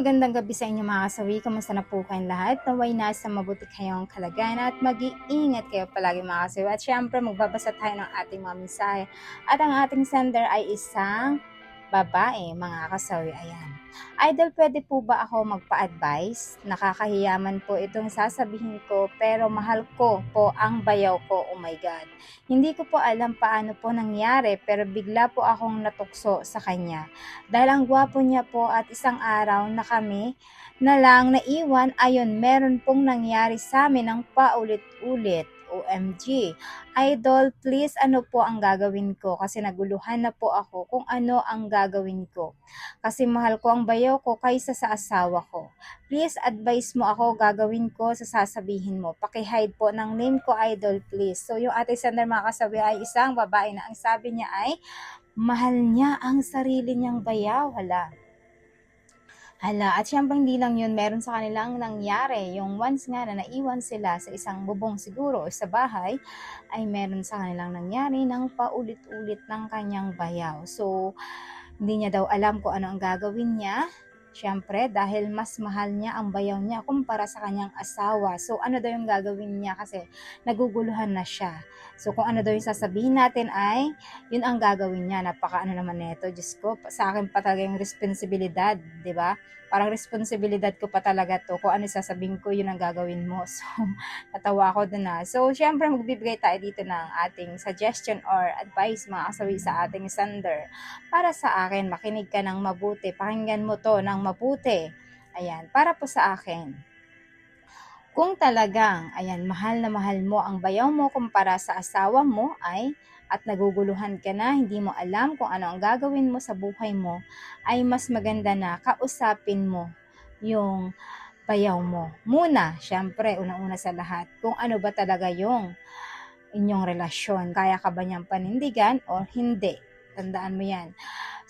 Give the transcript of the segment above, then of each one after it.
magandang gabi sa inyo mga kasawi. Kamusta na po kayong lahat? Naway nasa mabuti kayong kalagayan at mag-iingat kayo palagi mga kasawi. At syempre magbabasa tayo ng ating mga mensahe. At ang ating sender ay isang babae mga kasawi. Ayan. Idol, pwede po ba ako magpa-advise? Nakakahiyaman po itong sasabihin ko pero mahal ko po ang bayaw ko. Oh my God. Hindi ko po alam paano po nangyari pero bigla po akong natukso sa kanya. Dahil ang gwapo niya po at isang araw na kami na lang naiwan, ayun, meron pong nangyari sa amin ng paulit-ulit. OMG. Idol, please, ano po ang gagawin ko? Kasi naguluhan na po ako kung ano ang gagawin ko. Kasi mahal ko ang bayaw ko kaysa sa asawa ko. Please, advise mo ako gagawin ko sa sasabihin mo. Paki-hide po ng name ko, Idol, please. So, yung ating sender mga kasabi ay isang babae na ang sabi niya ay mahal niya ang sarili niyang bayaw. Hala, at syempre hindi lang yun, meron sa kanilang nangyari. Yung once nga na naiwan sila sa isang bubong siguro o sa bahay, ay meron sa kanilang nangyari ng paulit-ulit ng kanyang bayaw. So, hindi niya daw alam kung ano ang gagawin niya. Siyempre, dahil mas mahal niya ang bayaw niya kumpara sa kanyang asawa. So, ano daw yung gagawin niya kasi naguguluhan na siya. So, kung ano daw yung sasabihin natin ay, yun ang gagawin niya. Napaka ano naman neto, Diyos ko, sa akin pa talaga yung responsibilidad, di ba? Parang responsibilidad ko pa talaga to. Kung ano sasabihin ko, yun ang gagawin mo. So, natawa ako dun na. So, syempre, magbibigay tayo dito ng ating suggestion or advice mga kasawi sa ating sender. Para sa akin, makinig ka ng mabuti. Pakinggan mo to ng mabuti. Ayan, para po sa akin. Kung talagang, ayan, mahal na mahal mo ang bayaw mo kumpara sa asawa mo ay at naguguluhan ka na, hindi mo alam kung ano ang gagawin mo sa buhay mo, ay mas maganda na kausapin mo yung bayaw mo. Muna, syempre, unang-una sa lahat, kung ano ba talaga yung inyong relasyon. Kaya ka ba niyang panindigan o hindi? Tandaan mo yan.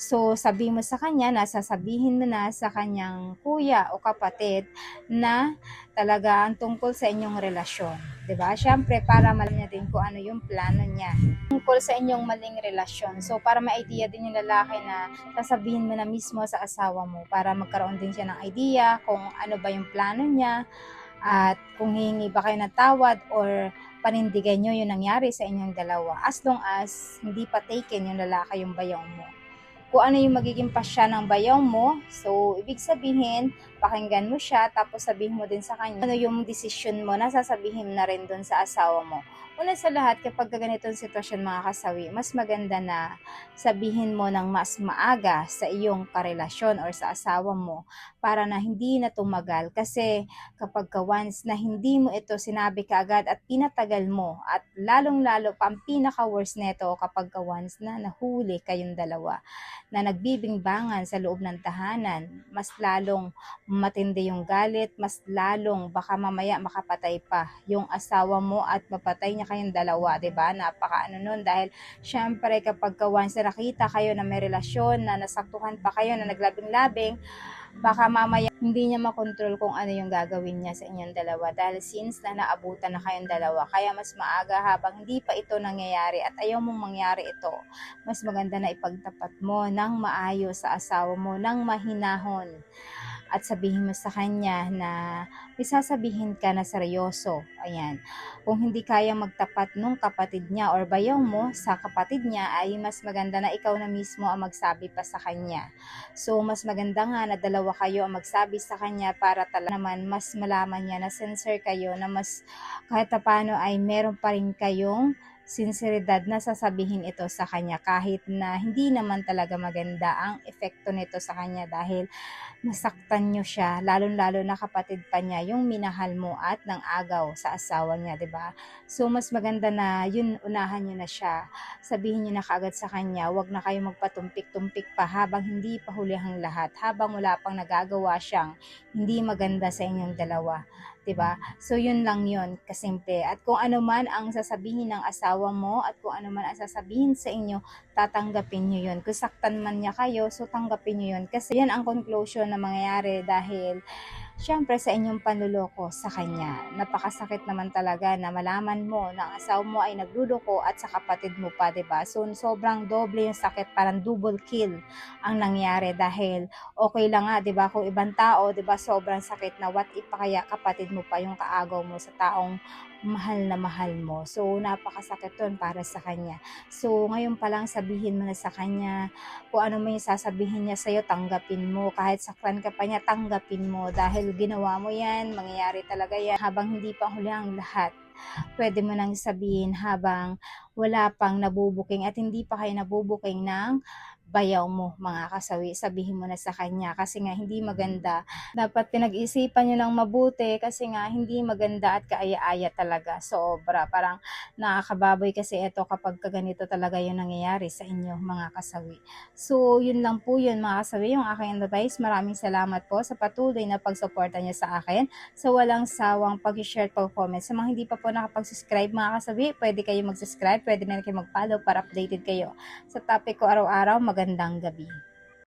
So, sabi mo sa kanya, nasasabihin mo na sa kanyang kuya o kapatid na talaga ang tungkol sa inyong relasyon. 'Di ba? Siyempre, para malaman niya din kung ano yung plano niya tungkol sa inyong maling relasyon. So, para may idea din yung lalaki na sasabihin mo na mismo sa asawa mo para magkaroon din siya ng idea kung ano ba yung plano niya at kung hihingi ba kayo ng tawad or panindigan nyo yung nangyari sa inyong dalawa as long as hindi pa taken yung lalaki yung bayaw mo. Kung ano yung magiging pasya ng bayaw mo, so ibig sabihin, pakinggan mo siya, tapos sabihin mo din sa kanya ano yung desisyon mo na sasabihin na rin dun sa asawa mo. Una sa lahat, kapag ganitong sitwasyon mga kasawi, mas maganda na sabihin mo ng mas maaga sa iyong karelasyon or sa asawa mo para na hindi na tumagal. Kasi kapag once na hindi mo ito sinabi kaagad at pinatagal mo at lalong-lalo pa ang pinaka-worst nito kapag once na nahuli kayong dalawa na nagbibingbangan sa loob ng tahanan, mas lalong matindi yung galit, mas lalong baka mamaya makapatay pa yung asawa mo at mapatay niya kayong dalawa, 'di ba? Napaka ano nun dahil syempre kapag once na nakita kayo na may relasyon na nasaktuhan pa kayo na naglabing-labing, baka mamaya hindi niya makontrol kung ano yung gagawin niya sa inyong dalawa dahil since na naabutan na kayong dalawa. Kaya mas maaga habang hindi pa ito nangyayari at ayaw mong mangyari ito, mas maganda na ipagtapat mo ng maayos sa asawa mo, ng mahinahon at sabihin mo sa kanya na may sasabihin ka na seryoso. Ayan. Kung hindi kaya magtapat nung kapatid niya or bayaw mo sa kapatid niya, ay mas maganda na ikaw na mismo ang magsabi pa sa kanya. So, mas maganda nga na dalawa kayo ang magsabi sa kanya para talaga naman mas malaman niya na sincere kayo, na mas kahit paano ay meron pa rin kayong sinseridad na sasabihin ito sa kanya kahit na hindi naman talaga maganda ang epekto nito sa kanya dahil nasaktan nyo siya, lalong-lalo na kapatid pa niya yung minahal mo at ng agaw sa asawa niya, 'di ba? So mas maganda na yun, unahan niyo na siya. Sabihin niyo na kaagad sa kanya, wag na kayo magpatumpik-tumpik pa habang hindi pa huli ang lahat, habang wala pang nagagawa siyang hindi maganda sa inyong dalawa. 'Di ba? So yun lang yun, kasimple. At kung ano man ang sasabihin ng asawa mo at kung ano man ang sasabihin sa inyo, tatanggapin nyo yun. Kung saktan man niya kayo, so tanggapin nyo yun. Kasi yan ang conclusion na mangyayari dahil syempre sa inyong panluloko sa kanya. Napakasakit naman talaga na malaman mo na ang asawa mo ay nagluloko at sa kapatid mo pa, 'di ba? So sobrang doble yung sakit, parang double kill ang nangyari dahil okay lang nga, 'di ba, kung ibang tao, 'di ba, sobrang sakit na what if pa kaya kapatid mo pa yung kaagaw mo sa taong mahal na mahal mo. So napakasakit 'yun para sa kanya. So ngayon pa lang sabihin mo na sa kanya kung ano man yung sasabihin niya sa'yo, tanggapin mo. Kahit saktan ka pa niya, tanggapin mo. Dahil ginawa mo yan, mangyayari talaga yan. Habang hindi pa huli ang lahat, pwede mo nang sabihin habang wala pang nabubuking at hindi pa kayo nabubuking ng bayaw mo, mga kasawi. Sabihin mo na sa kanya kasi nga hindi maganda. Dapat pinag-isipan nyo ng mabuti kasi nga hindi maganda at kaaya-aya talaga. Sobra. Parang nakakababoy kasi ito kapag ganito talaga yung nangyayari sa inyo, mga kasawi. So, yun lang po yun, mga kasawi, yung aking advice. Maraming salamat po sa patuloy na pagsuporta niyo sa akin, sa walang sawang pag-share at pag-comment. Sa mga hindi pa po nakapag-subscribe, mga kasawi, pwede kayo mag-subscribe, pwede na kayo mag-follow para updated kayo sa topic ko araw-araw. Magandang gabi.